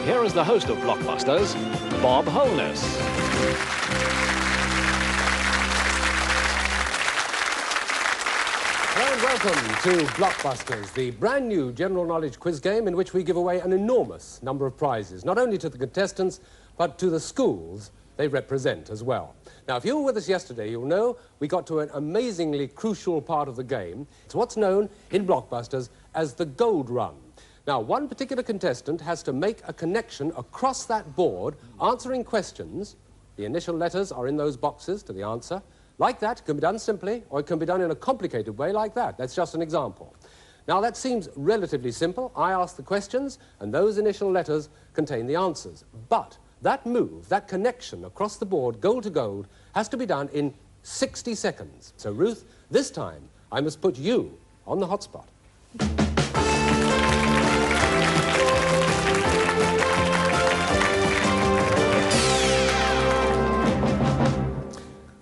here is the host of Blockbusters, Bob Holness. Hello and welcome to Blockbusters, the brand new general knowledge quiz game in which we give away an enormous number of prizes, not only to the contestants, but to the schools they represent as well. Now, if you were with us yesterday, you'll know we got to an amazingly crucial part of the game. It's what's known in Blockbusters as the gold run. Now, one particular contestant has to make a connection across that board, answering questions. The initial letters are in those boxes to the answer. Like that, it can be done simply, or it can be done in a complicated way like that. That's just an example. Now, that seems relatively simple. I ask the questions, and those initial letters contain the answers. But that move, that connection across the board, gold to gold, has to be done in 60 seconds. So, Ruth, this time, I must put you on the hot spot.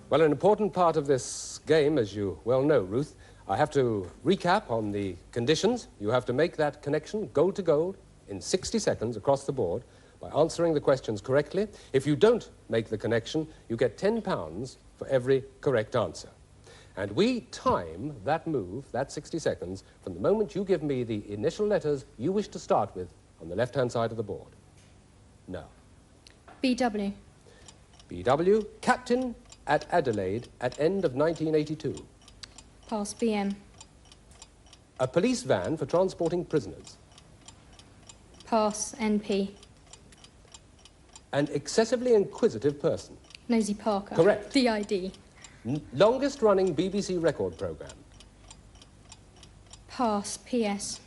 Well, an important part of this game, as you well know, Ruth, I have to recap on the conditions. You have to make that connection, gold to gold, in 60 seconds across the board by answering the questions correctly. If you don't make the connection, you get £10 for every correct answer. And we time that move, that 60 seconds, from the moment you give me the initial letters you wish to start with on the left-hand side of the board. No. BW. BW, Captain at Adelaide at end of 1982. Pass. BM. A police van for transporting prisoners. Pass. NP. An excessively inquisitive person. Nosy Parker. Correct. DID. Longest running BBC record programme. Pass. PS.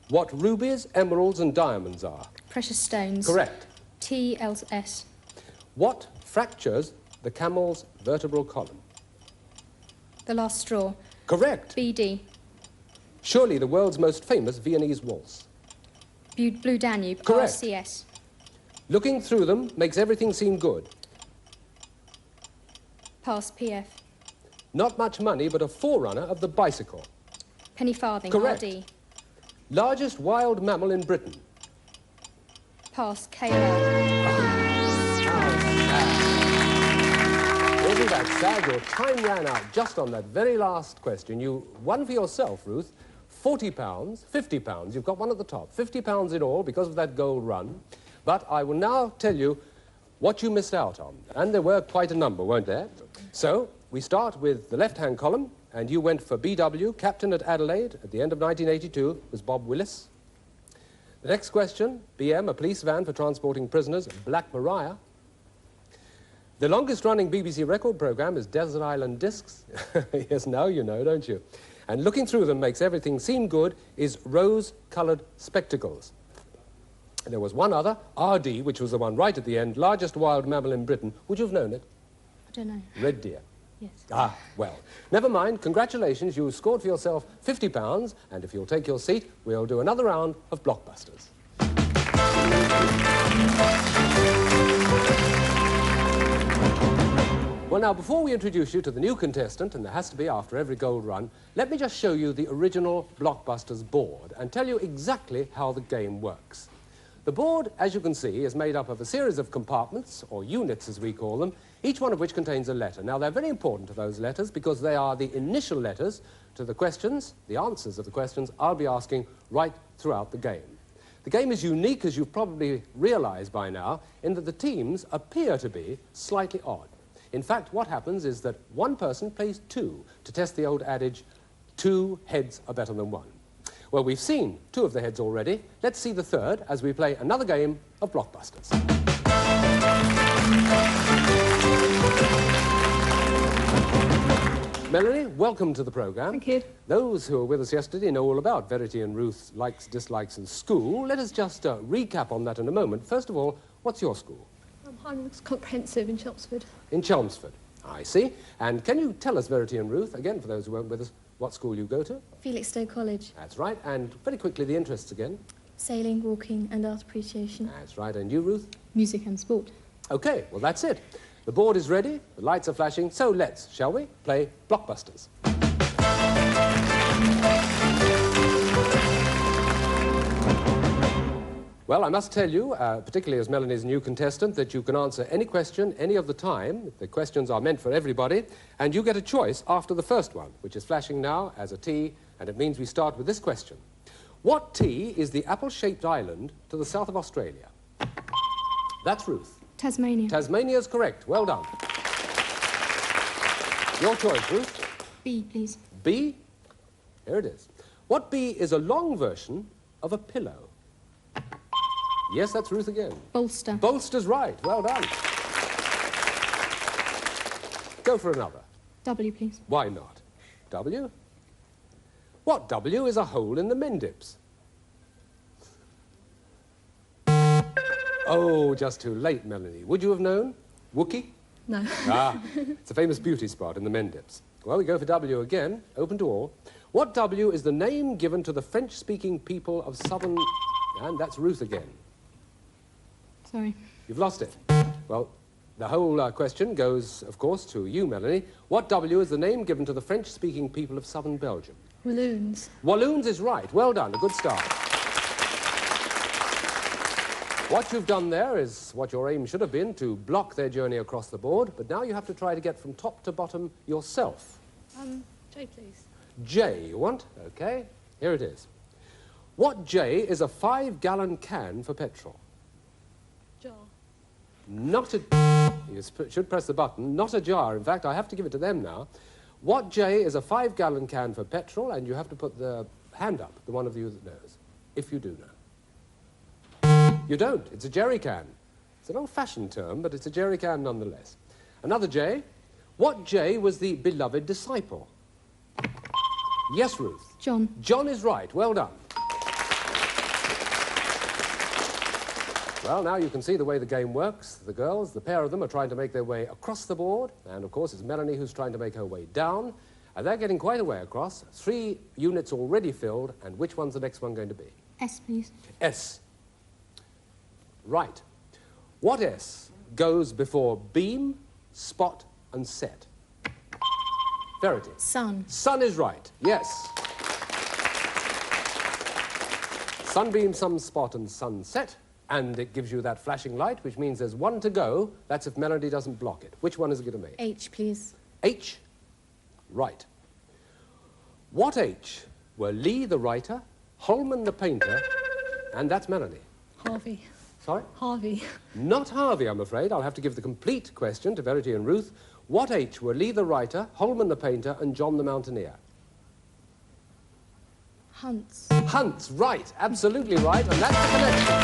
What rubies, emeralds and diamonds are. Precious stones. Correct. TLS. What fractures the camel's vertebral column? The Last Straw. Correct. BD. Surely the world's most famous Viennese waltz. Blue Danube. Correct. RCS. Looking through them makes everything seem good. Pass. PF. Not much money, but a forerunner of the bicycle. Penny farthing. Correct. RD. Largest wild mammal in Britain. Pass. KL. Isn't that sad? Your time ran out just on that very last question. You won for yourself, Ruth, £40, £50. You've got one at the top. £50 in all because of that gold run. But I will now tell you what you missed out on. And there were quite a number, weren't there? So, we start with the left-hand column, and you went for BW, Captain at Adelaide, at the end of 1982, was Bob Willis. The next question, BM, a police van for transporting prisoners, Black Maria. The longest-running BBC record programme is Desert Island Discs. Yes, now you know, don't you? And looking through them makes everything seem good is rose-coloured spectacles. And there was one other, RD, which was the one right at the end, largest wild mammal in Britain. Would you have known it? I don't know. Red deer. Yes. Ah, well, never mind. Congratulations, you scored for yourself £50, and if you'll take your seat, we'll do another round of Blockbusters. Well, now, before we introduce you to the new contestant, and there has to be after every gold run, let me just show you the original Blockbusters board and tell you exactly how the game works. The board, as you can see, is made up of a series of compartments, or units as we call them, each one of which contains a letter. Now, they're very important to those letters because they are the initial letters to the questions, the answers of the questions I'll be asking right throughout the game. The game is unique, as you've probably realised by now, in that the teams appear to be slightly odd. In fact, what happens is that one person plays two to test the old adage, two heads are better than one. Well, we've seen two of the heads already. Let's see the third as we play another game of Blockbusters. Melanie, welcome to the programme. Thank you. Those who were with us yesterday know all about Verity and Ruth's likes, dislikes in school. Let us just recap on that in a moment. First of all, what's your school? Highlands Comprehensive in Chelmsford. In Chelmsford, I see. And can you tell us, Verity and Ruth, again, for those who weren't with us, what school you go to? Felixstowe College. That's right. And very quickly, the interests again. Sailing, walking and art appreciation. That's right. And you, Ruth? Music and sport. OK, well, that's it. The board is ready, the lights are flashing, so let's, shall we, play Blockbusters. Well, I must tell you, particularly as Melanie's new contestant, that you can answer any question any of the time. The questions are meant for everybody, and you get a choice after the first one, which is flashing now as a T, and it means we start with this question. What T is the apple-shaped island to the south of Australia? That's Ruth. Tasmania. Tasmania is correct. Well done. Your choice, Ruth. B, please. B? Here it is. What B is a long version of a pillow? Yes, that's Ruth again. Bolster. Bolster's right. Well done. Go for another. W, please. Why not? W? What W is a hole in the Mendips? Oh, just too late, Melanie. Would you have known? Wookie? No. Ah, it's a famous beauty spot in the Mendips. Well, we go for W again, open to all. What W is the name given to the French-speaking people of southern... And that's Ruth again. Sorry. You've lost it. Well, the whole question goes, of course, to you, Melanie. What W is the name given to the French-speaking people of southern Belgium? Walloons. Walloons is right. Well done. A good start. What you've done there is what your aim should have been, to block their journey across the board, but now you have to try to get from top to bottom yourself. J, please. J, you want? Okay. Here it is. What J is a 5-gallon can for petrol? Jar. Not a... You should press the button. Not a jar. In fact, I have to give it to them now. What J is a 5-gallon can for petrol, and you have to put the hand up, the one of you that knows, if you do know. You don't. It's a jerry can. It's an old-fashioned term, but it's a jerry can nonetheless. Another J. What J was the beloved disciple? Yes, Ruth. John. John is right. Well done. Well, now you can see the way the game works. The girls, the pair of them, are trying to make their way across the board. And, of course, it's Melanie who's trying to make her way down. And they're getting quite a way across. 3 units already filled. And which one's the next one going to be? S, please. S. Right. What S goes before beam, spot, and set? Verity. Sun. Sun is right. Yes. Sunbeam, sunspot, and sunset. And it gives you that flashing light, which means there's 1 to go. That's if Melody doesn't block it. Which one is it going to make? H, please. H? Right. What H were Lee the writer, Holman the painter, and that's Melanie? Harvey. Sorry? Harvey. Not Harvey, I'm afraid. I'll have to give the complete question to Verity and Ruth. What H were Lee the writer, Holman the painter, and John the mountaineer? Hunts. Hunts, right. Absolutely right. And that's the connection.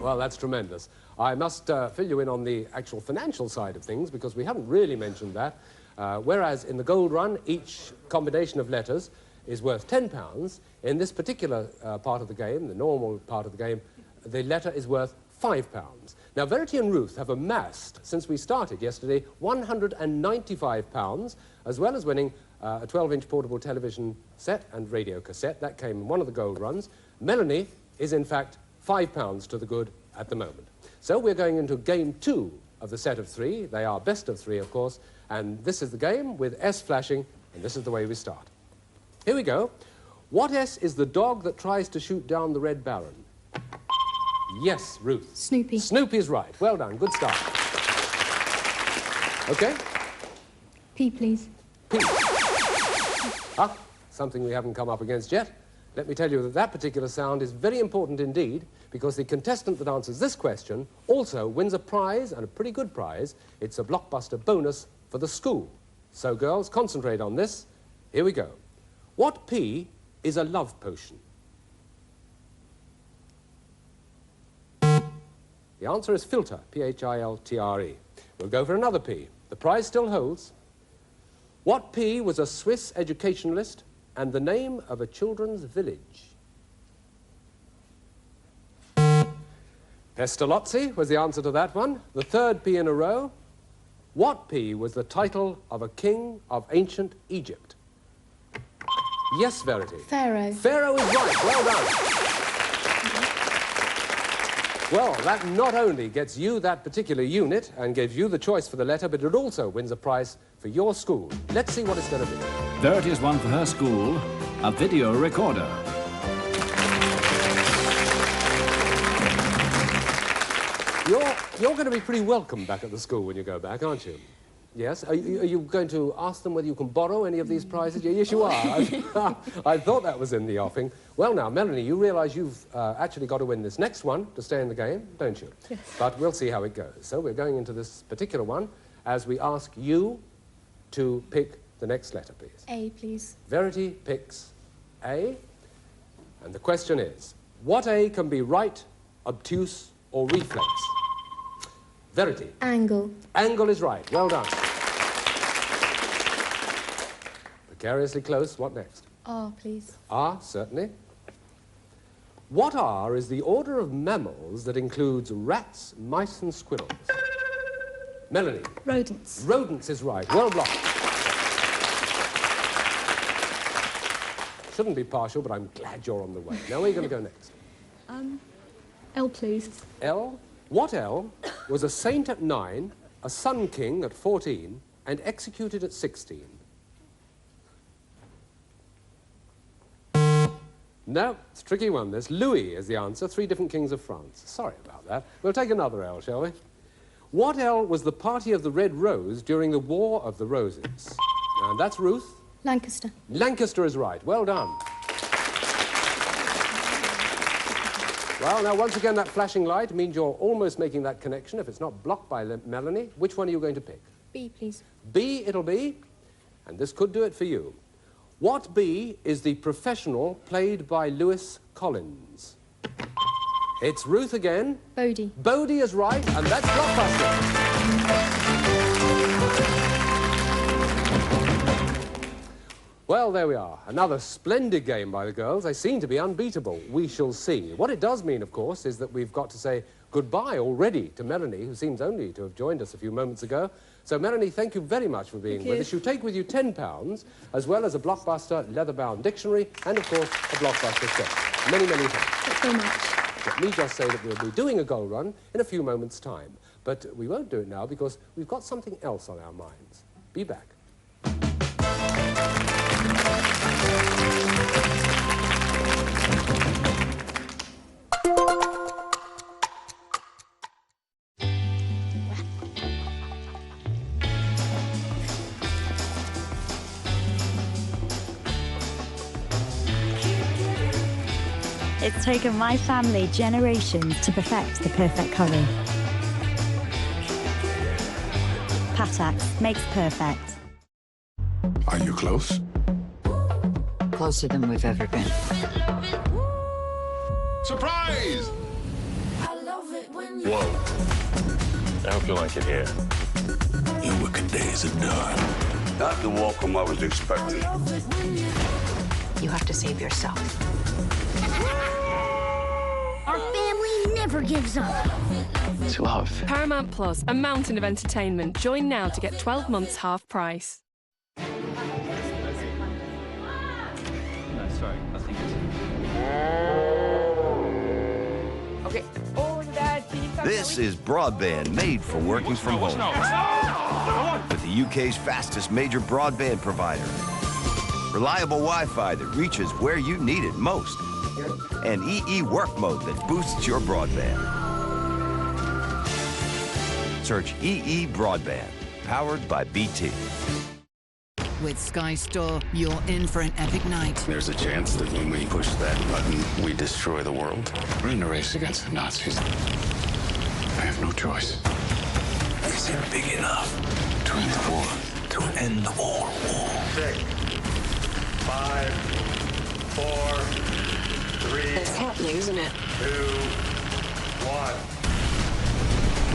Well, that's tremendous. I must fill you in on the actual financial side of things, because we haven't really mentioned that. Whereas in the gold run, each combination of letters is worth £10. In this particular part of the game, the normal part of the game, the letter is worth £5. Now, Verity and Ruth have amassed, since we started yesterday, £195, as well as winning a 12-inch portable television set and radio cassette. That came in one of the gold runs. Melanie is, in fact, £5 to the good at the moment. So we're going into game 2 of the set of 3. They are best of 3, of course, and this is the game with S flashing, and this is the way we start. Here we go. What S is the dog that tries to shoot down the Red Baron? Yes, Ruth. Snoopy. Snoopy's right. Well done. Good start. Okay. P, please. P. Ah, something we haven't come up against yet. Let me tell you that that particular sound is very important indeed, because the contestant that answers this question also wins a prize, and a pretty good prize. It's a Blockbuster bonus for the school. So, girls, concentrate on this. Here we go. What P is a love potion? The answer is filter, P-H-I-L-T-R-E. We'll go for another P. The prize still holds. What P was a Swiss educationalist and the name of a children's village? Pestalozzi was the answer to that one. The third P in a row. What P was the title of a king of ancient Egypt? Yes, Verity. Pharaoh. Pharaoh is right. Well done. Well, that not only gets you that particular unit and gives you the choice for the letter, but it also wins a prize for your school. Let's see what it's going to be. Verity's one for her school. a video recorder. You're going to be pretty welcome back at the school when you go back, aren't you? Yes? Are you going to ask them whether you can borrow any of these prizes? Yes, you are. I thought that was in the offing. Well, now, Melanie, you realise you've actually got to win this next one to stay in the game, don't you? Yes. But we'll see how it goes. So we're going into this particular one as we ask you to pick the next letter, please. A, please. Verity picks A. And the question is, what A can be right, obtuse, or reflex? Verity. Angle. Angle is right. Well done. Precariously close. What next? R, please. R, certainly. What R is the order of mammals that includes rats, mice, and squirrels? Melanie. Rodents. Rodents is right. Well blocked. Shouldn't be partial, but I'm glad you're on the way. Now, where are you going to go next? L, please. L. What L was a saint at 9, a sun king at 14, and executed at 16? No, it's a tricky one, this. Louis is the answer. 3 different kings of France. Sorry about that. We'll take another L, shall we? What L was the party of the Red Rose during the War of the Roses? And that's Ruth. Lancaster. Lancaster is right. Well done. Well, now, once again, that flashing light means you're almost making that connection. If it's not blocked by Melanie, which one are you going to pick? B, please. B it'll be, and this could do it for you. What B is the professional played by Lewis Collins? It's Ruth again. Bodie. Bodie is right, and that's Blockbuster. Well, there we are. Another splendid game by the girls. They seem to be unbeatable. We shall see. What it does mean, of course, is that we've got to say goodbye already to Melanie, who seems only to have joined us a few moments ago. So, Melanie, thank you very much for being with us. You take with you £10, as well as a Blockbuster leather-bound dictionary, and, of course, a Blockbuster set. Many, many thanks. Thanks very much. Let me just say that we'll be doing a goal run in a few moments' time. But we won't do it now because we've got something else on our minds. Be back. It's taken my family generations to perfect the perfect curry. Patak's makes perfect. Are you close? Closer than we've ever been. Surprise! Whoa. I hope you like it here. Your wicked days are done. Not the welcome I was expecting. You have to save yourself. Our family never gives up. It's love. Paramount Plus, a mountain of entertainment. Join now to get 12 months half price. No, sorry. I think it's... Okay. This is broadband made for working from home. With the UK's fastest major broadband provider. Reliable Wi-Fi that reaches where you need it most. And EE Work Mode that boosts your broadband. Search EE Broadband, powered by BT. With Sky Store, you're in for an epic night. There's a chance that when we push that button, we destroy the world. We're in a race against the Nazis. I have no choice. Is it big enough to end the war? To end all war? 6, 5, 4, 3. It's happening, isn't it? 2, 1.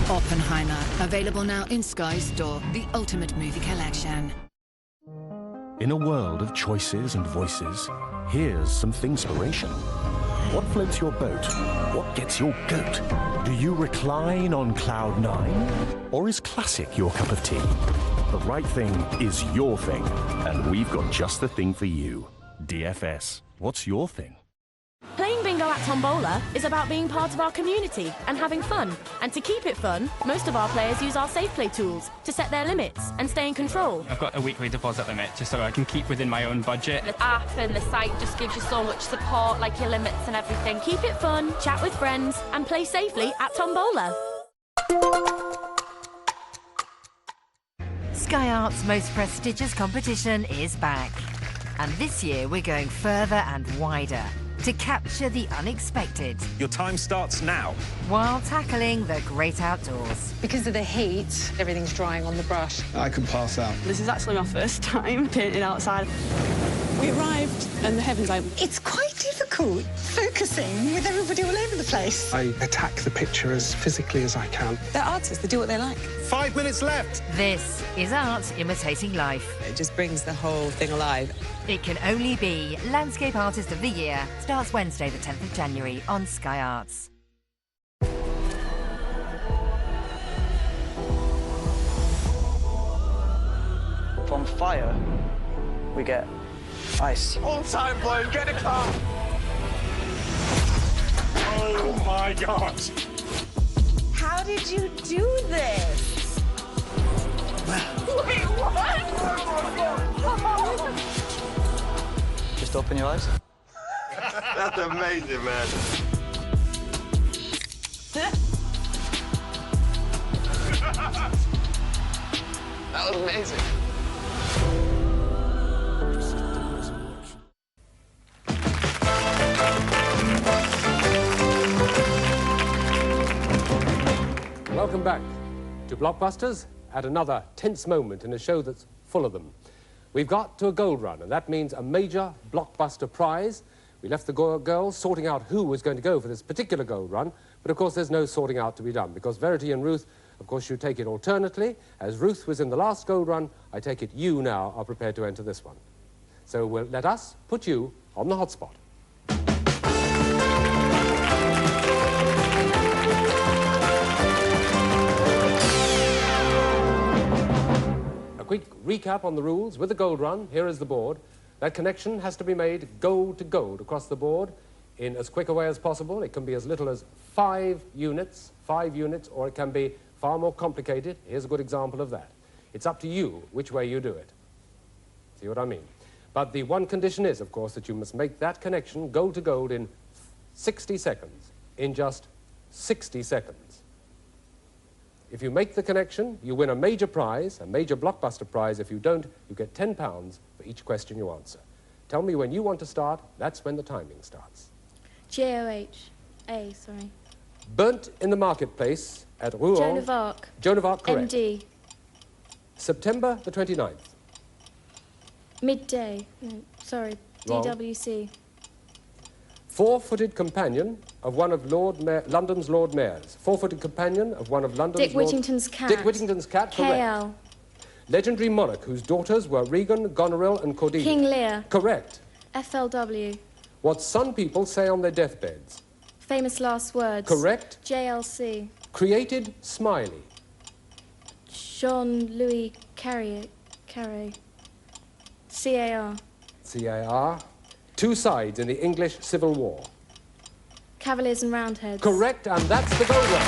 Oppenheimer, available now in Sky Store, the ultimate movie collection. In a world of choices and voices, here's some Thingspiration. What floats your boat? What gets your goat? Do you recline on cloud 9? Or is classic your cup of tea? The right thing is your thing, and we've got just the thing for you. DFS, what's your thing? Playing bingo at Tombola is about being part of our community and having fun. And to keep it fun, most of our players use our safe play tools to set their limits and stay in control. I've got a weekly deposit limit just so I can keep within my own budget. The app and the site just gives you so much support, like your limits and everything. Keep it fun, chat with friends, and play safely at Tombola. Sky Art's most prestigious competition is back. And this year we're going further and wider to capture the unexpected. Your time starts now. While tackling the great outdoors. Because of the heat, everything's drying on the brush. I could pass out. This is actually my first time painting outside. We arrived and the heavens opened. It's quite difficult focusing with everybody all over the place. I attack the picture as physically as I can. They're artists, they do what they like. 5 minutes left. This is art imitating life. It just brings the whole thing alive. It can only be Landscape Artist of the Year. Starts Wednesday the 10th of January on Sky Arts. From fire, we get ice. On time, bloke. Get a car. Oh my God. How did you do this? Wait, what? Just open your eyes. That's amazing, man. That was amazing. Welcome back to Blockbusters at another tense moment in a show that's full of them. We've got to a gold run, and that means a major blockbuster prize. We left the girls sorting out who was going to go for this particular gold run, but of course there's no sorting out to be done, because Verity and Ruth, of course, you take it alternately. As Ruth was in the last gold run, I take it you now are prepared to enter this one. So let us put you on the hot spot. A quick recap on the rules with the gold run. Here is the board. That connection has to be made gold to gold across the board in as quick a way as possible. It can be as little as 5 units, or it can be far more complicated. Here's a good example of that. It's up to you which way you do it. See what I mean? But the one condition is, of course, that you must make that connection gold to gold in 60 seconds, in just 60 seconds. If you make the connection, you win a major prize, a major blockbuster prize. If you don't, you get £10 for each question you answer. Tell me when you want to start. That's when the timing starts. J-O-H-A, sorry. Burnt in the marketplace at Rouen. Joan of Arc. Joan of Arc, correct. MD. September the 29th. Midday. No, sorry. Wrong. DWC. Four-footed companion of one of London's Lord Mayors. Four-footed companion of one of London's Dick Whittington's cat. Dick Whittington's cat, correct. KL. Legendary monarch whose daughters were Regan, Goneril and Cordelia. King Lear. Correct. FLW. What some people say on their deathbeds. Famous last words. Correct. JLC. Created Smiley. Jean-Louis Carré. CAR. CAR. Two sides in the English Civil War. Cavaliers and Roundheads. Correct, and that's the gold run.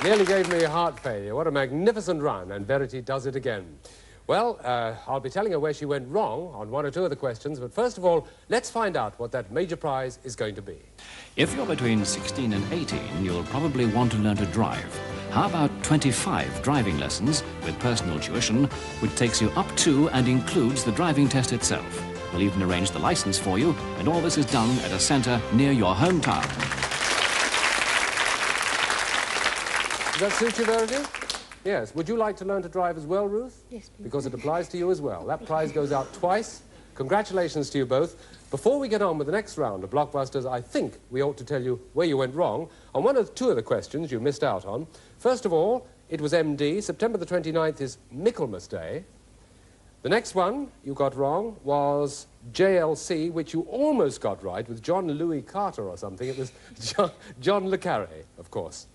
Nearly gave me a heart failure. What a magnificent run, and Verity does it again. Well, I'll be telling her where she went wrong on 1 or 2 of the questions, but first of all, let's find out what that major prize is going to be. If you're between 16 and 18, you'll probably want to learn to drive. How about 25 driving lessons with personal tuition, which takes you up to and includes the driving test itself? We'll even arrange the license for you, and all this is done at a centre near your hometown. Does that suit you, Verity? Yes. Would you like to learn to drive as well, Ruth? Yes, please. Because it applies to you as well. That prize goes out twice. Congratulations to you both. Before we get on with the next round of Blockbusters, I think we ought to tell you where you went wrong on 1 or 2 of the questions you missed out on. First of all, it was MD. September the 29th is Michaelmas Day. The next one you got wrong was JLC, which you almost got right with John Louis Carter or something. It was John Le Carré, of course.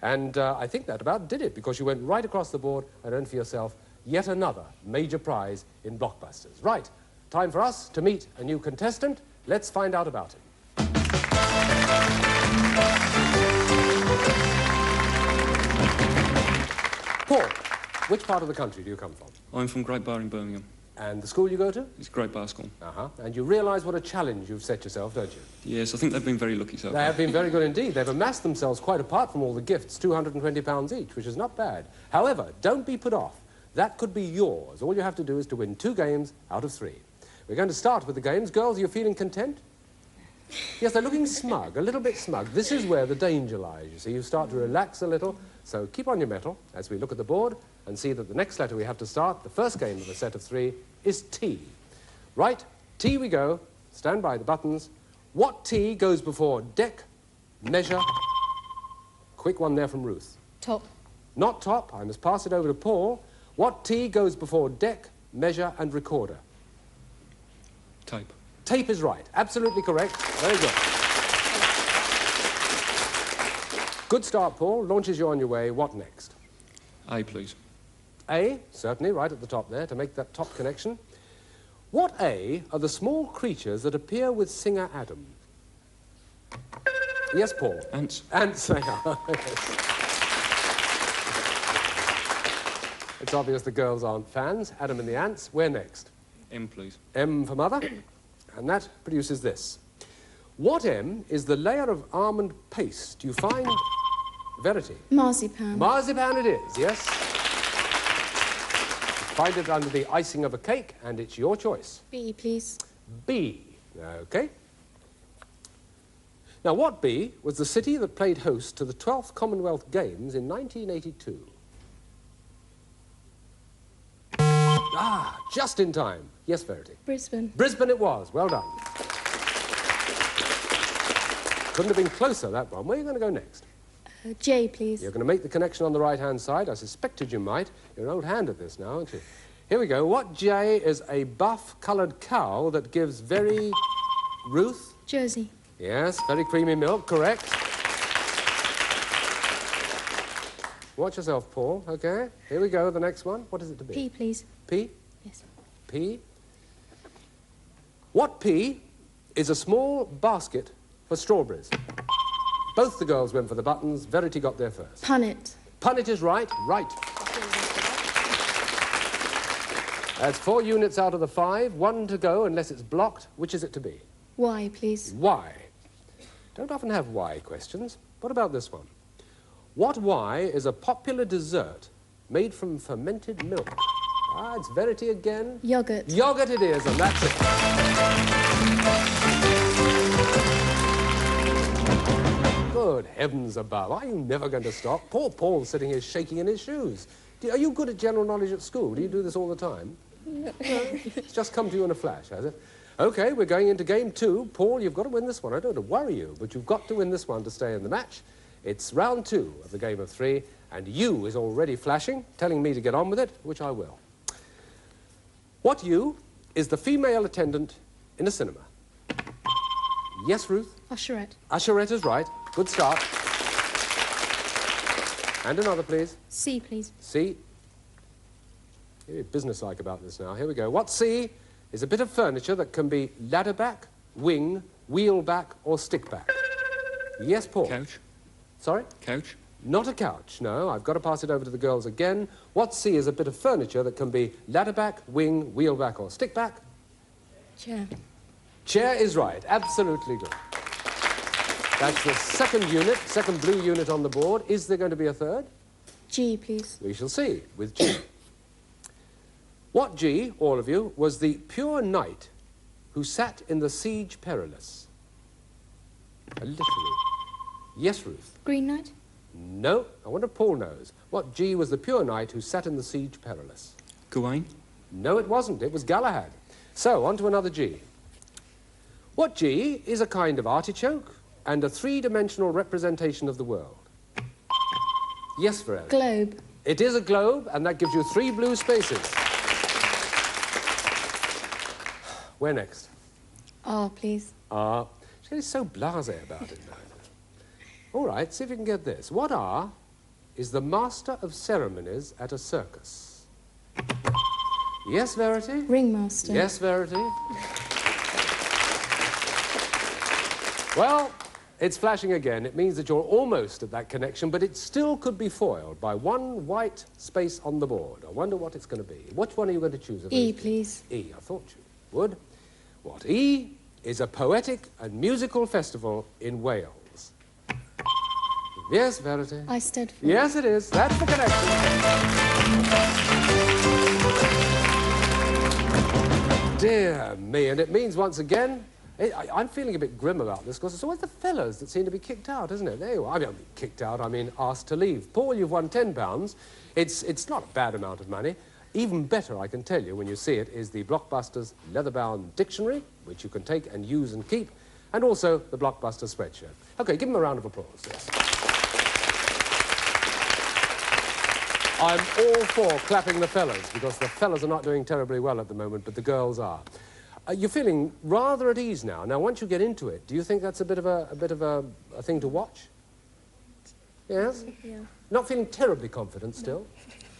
And I think that about did it, because you went right across the board and earned for yourself yet another major prize in Blockbusters. Right, time for us to meet a new contestant. Let's find out about him. Paul, which part of the country do you come from? I'm from Great Bar in Birmingham. And the school you go to? It's Great Bar School. Uh-huh. And you realise what a challenge you've set yourself, don't you? Yes, I think they've been very lucky so far. They have been very good indeed. They've amassed themselves, quite apart from all the gifts, £220 each, which is not bad. However, don't be put off. That could be yours. All you have to do is to win 2 games out of 3. We're going to start with the games. Girls, are you feeling content? Yes, they're looking smug, a little bit smug. This is where the danger lies, you see. You start to relax a little, so keep on your mettle as we look at the board and see that the next letter we have to start, the first game of a set of 3, is T. Right, T we go. Stand by the buttons. What T goes before deck, measure? Quick one there from Ruth. Top. Not top. I must pass it over to Paul. What T goes before deck, measure and recorder? Tape. Tape is right. Absolutely correct. Very good. Good start, Paul. Launches you on your way. What next? A, please. A, certainly, right at the top there, to make that top connection. What A are the small creatures that appear with singer Adam? Yes, Paul. Ants. Ants, they are. Yes. It's obvious the girls aren't fans. Adam and the ants. Where next? M, please. M for mother. And that produces this. What M is the layer of almond paste you find... Verity. Marzipan. Marzipan it is, yes. Find it under the icing of a cake, and it's your choice. B, please. B. OK. Now, what B was the city that played host to the 12th Commonwealth Games in 1982? Ah, just in time. Yes, Verity. Brisbane. Brisbane it was. Well done. Couldn't have been closer, that one. Where are you going to go next? J, please. You're going to make the connection on the right-hand side. I suspected you might. You're an old hand at this now, aren't you? Here we go. What J is a buff-coloured cow that gives very... Ruth? Jersey. Yes, very creamy milk, correct. Watch yourself, Paul, OK? Here we go, the next one. What is it to be? P, please. P? Yes. P. What P is a small basket for strawberries? Both the girls went for the buttons. Verity got there first. Punnet. Punnet is right. Right. That's 4 units out of the 5. 1 to go unless it's blocked. Which is it to be? Y, please. Y. Don't often have Y questions. What about this one? What Y is a popular dessert made from fermented milk? Ah, it's Verity again. Yogurt. Yogurt it is, and that's it. Good heavens above. Are you never going to stop? Poor Paul's sitting here shaking in his shoes. Are you good at general knowledge at school? Do you do this all the time? No. It's just come to you in a flash, has it? OK, we're going into game 2. Paul, you've got to win this one. I don't want to worry you, but you've got to win this one to stay in the match. It's round 2 of the game of 3, and U is already flashing, telling me to get on with it, which I will. What U is the female attendant in a cinema? Yes, Ruth? Usherette. Usherette is right. Good start. And another, please. C, please. C. You're businesslike about this now. Here we go. What C is a bit of furniture that can be ladder back, wing, wheel back, or stick back? Yes, Paul? Couch. Sorry? Couch. Not a couch, no. I've got to pass it over to the girls again. What C is a bit of furniture that can be ladder back, wing, wheel back, or stick back? Chair. Chair is right. Absolutely good. That's the second unit, second blue unit on the board. Is there going to be a third? G, please. We shall see with G. What G, all of you, was the pure knight who sat in the siege perilous? A literary. Yes, Ruth. Green Knight. No. I wonder if Paul knows. What G was the pure knight who sat in the siege perilous? Gawain. No, it wasn't. It was Galahad. So, on to another G. What G is a kind of artichoke and a 3-dimensional representation of the world? Yes, Varela. Globe. It is a globe, and that gives you 3 blue spaces. Where next? R, please. R. She's so blasé about it now. All right, see if you can get this. What R is the master of ceremonies at a circus? Yes, Verity? Ringmaster. Yes, Verity? Well, it's flashing again. It means that you're almost at that connection, but it still could be foiled by one white space on the board. I wonder what it's going to be. Which one are you going to choose? E, please. E, I thought you would. What? E is a poetic and musical festival in Wales. Yes, Verity? I stood for Yes, it is. That's the connection. Dear me, and it means once again, I'm feeling a bit grim about this because it's always the fellas that seem to be kicked out, isn't it? There you are. I mean, kicked out, I mean asked to leave. Paul, you've won £10. It's not a bad amount of money. Even better, I can tell you, when you see it, is the Blockbusters leather-bound dictionary, which you can take and use and keep, and also the Blockbuster spreadshirt. OK, give them a round of applause, yes. I'm all for clapping the fellas, because the fellas are not doing terribly well at the moment, but the girls are. You're feeling rather at ease now. Now, once you get into it, do you think that's a bit of a thing to watch? Yes? Yeah. Not feeling terribly confident still?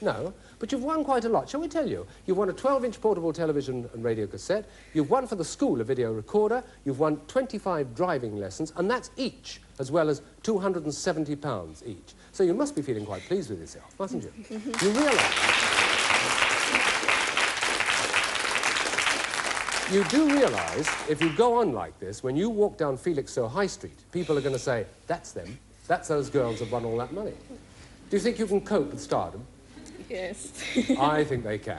No. But you've won quite a lot. Shall we tell you? You've won a 12-inch portable television and radio cassette. You've won for the school a video recorder. You've won 25 driving lessons, and that's each, as well as £270 each. So you must be feeling quite pleased with yourself, mustn't you? You realise... You do realise, if you go on like this, when you walk down Felixstowe High Street, people are going to say, that's them. That's those girls that won all that money. Do you think you can cope with stardom? Yes. I think they can.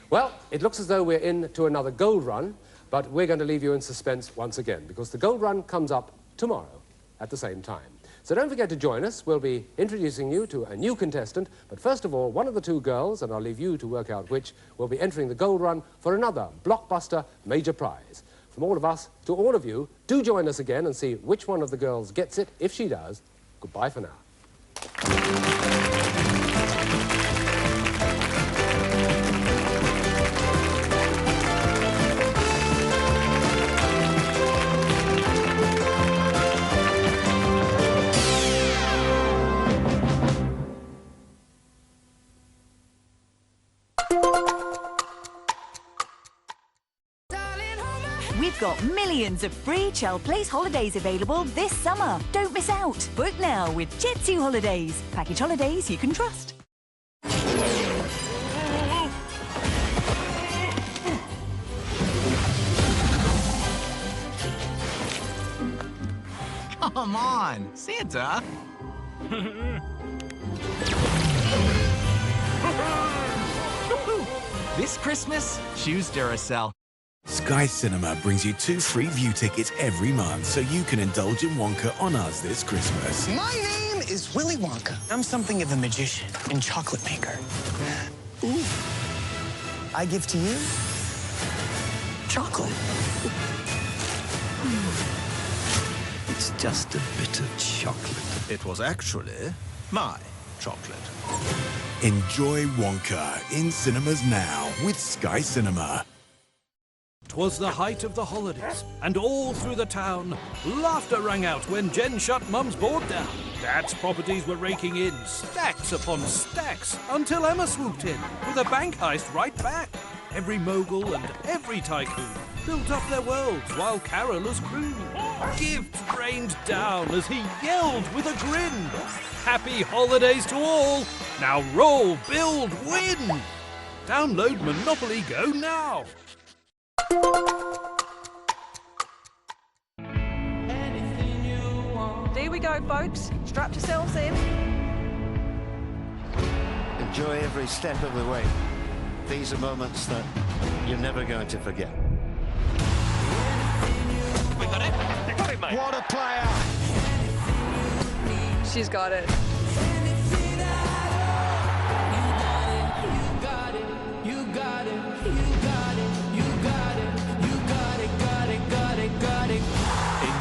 Well, it looks as though we're in to another gold run, but we're going to leave you in suspense once again, because the gold run comes up tomorrow at the same time. So don't forget to join us. We'll be introducing you to a new contestant, but first of all, one of the two girls, and I'll leave you to work out which, will be entering the gold run for another Blockbuster major prize. From all of us to all of you, do join us again and see which one of the girls gets it. If she does, goodbye for now. We've got millions of free Chell Place holidays available this summer. Don't miss out. Book now with Jet2 Holidays. Package holidays you can trust. Come on, Santa. This Christmas, choose Duracell. Sky Cinema brings you 2 free view tickets every month so you can indulge in Wonka on us this Christmas. My name is Willy Wonka. I'm something of a magician and chocolate maker. Ooh. I give to you chocolate. It's just a bit of chocolate. It was actually my chocolate. Enjoy Wonka in cinemas now with Sky Cinema. 'Twas the height of the holidays, and all through the town, laughter rang out when Jen shut Mum's board down. Dad's properties were raking in, stacks upon stacks, until Emma swooped in, with a bank heist right back. Every mogul and every tycoon built up their worlds while carolers crooned. Gifts rained down as he yelled with a grin. Happy holidays to all! Now roll, build, win! Download Monopoly Go now! There we go, folks. Strap yourselves in. Enjoy every step of the way. These are moments that you're never going to forget. We got it. You got it, mate. What a player. She's got it.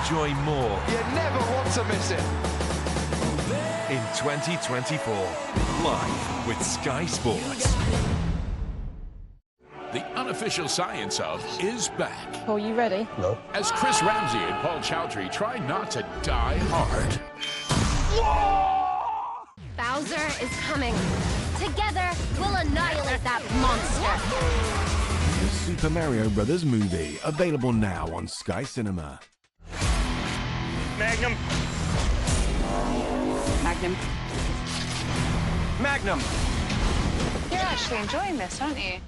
Enjoy more. You never want to miss it. In 2024, live with Sky Sports. The unofficial science of is back. Paul, you ready? No. As Chris Ramsey and Paul Chowdhury try not to die hard. Bowser is coming. Together, we'll annihilate that monster. The Super Mario Brothers movie, available now on Sky Cinema. Magnum. Magnum. Magnum. You're actually enjoying this, aren't you?